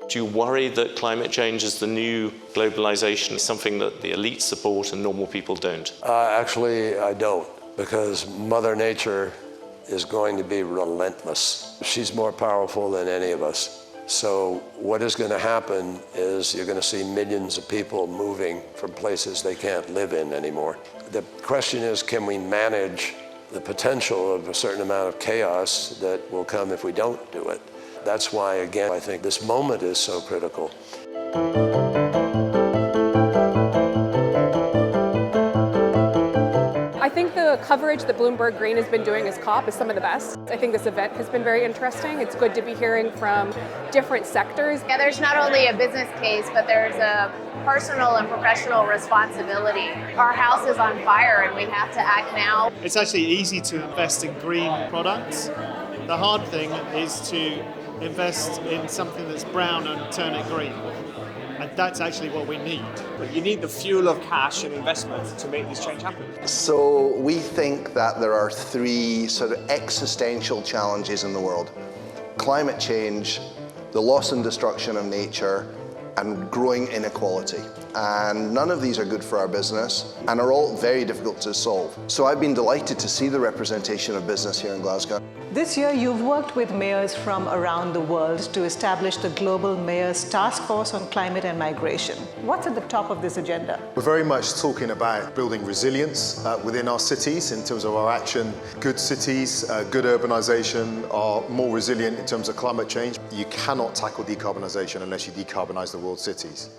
Do you worry that climate change is the new globalization, something that the elites support and normal people don't? Actually, I don't, because Mother Nature is going to be relentless. She's more powerful than any of us. So what is going to happen is you're going to see millions of people moving from places they can't live in anymore. The question is, can we manage the potential of a certain amount of chaos that will come if we don't do it? That's why, again, I think this moment is so critical. I think the coverage that Bloomberg Green has been doing as COP is some of the best. I think this event has been very interesting. It's good to be hearing from different sectors. Yeah, there's not only a business case, but there's a personal and professional responsibility. Our house is on fire and we have to act now. It's actually easy to invest in green products. The hard thing is to invest in something that's brown and turn it green. And that's actually what we need. But you need the fuel of cash and investment to make this change happen. So we think that there are three sort of existential challenges in the world: climate change, the loss and destruction of nature, and growing inequality. And none of these are good for our business and are all very difficult to solve. So I've been delighted to see the representation of business here in Glasgow. This year, you've worked with mayors from around the world to establish the Global Mayors Task Force on Climate and Migration. What's at the top of this agenda? We're very much talking about building resilience within our cities in terms of our action. Good cities, good urbanisation are more resilient in terms of climate change. You cannot tackle decarbonisation unless you decarbonise the world's cities.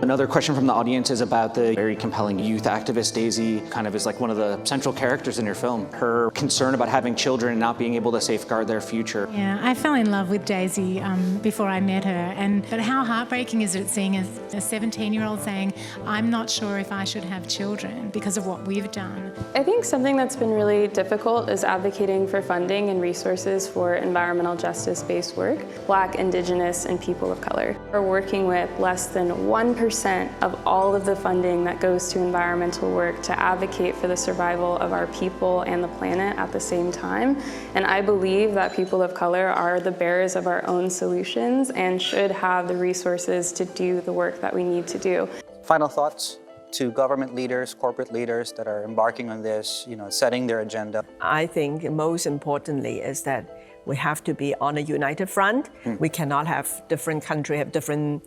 Another question from the audience is about the very compelling youth activist Daisy, kind of is like one of the central characters in your film. Her concern about having children and not being able to safeguard their future. Yeah, I fell in love with Daisy before I met her, but how heartbreaking is it seeing a 17-year-old saying, I'm not sure if I should have children because of what we've done. I think something that's been really difficult is advocating for funding and resources for environmental justice-based work, Black, Indigenous, and people of color. We're working with less than 1% of all of the funding that goes to environmental work to advocate for the survival of our people and the planet at the same time. And I believe that people of color are the bearers of our own solutions and should have the resources to do the work that we need to do. Final thoughts to government leaders, corporate leaders that are embarking on this, setting their agenda? I think most importantly is that we have to be on a united front. We cannot have different countries have different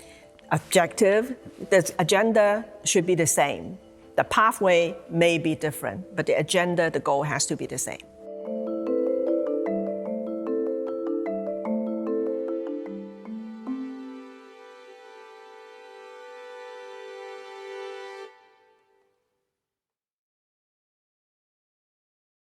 objective. The agenda should be the same. The pathway may be different, but the agenda, the goal has to be the same.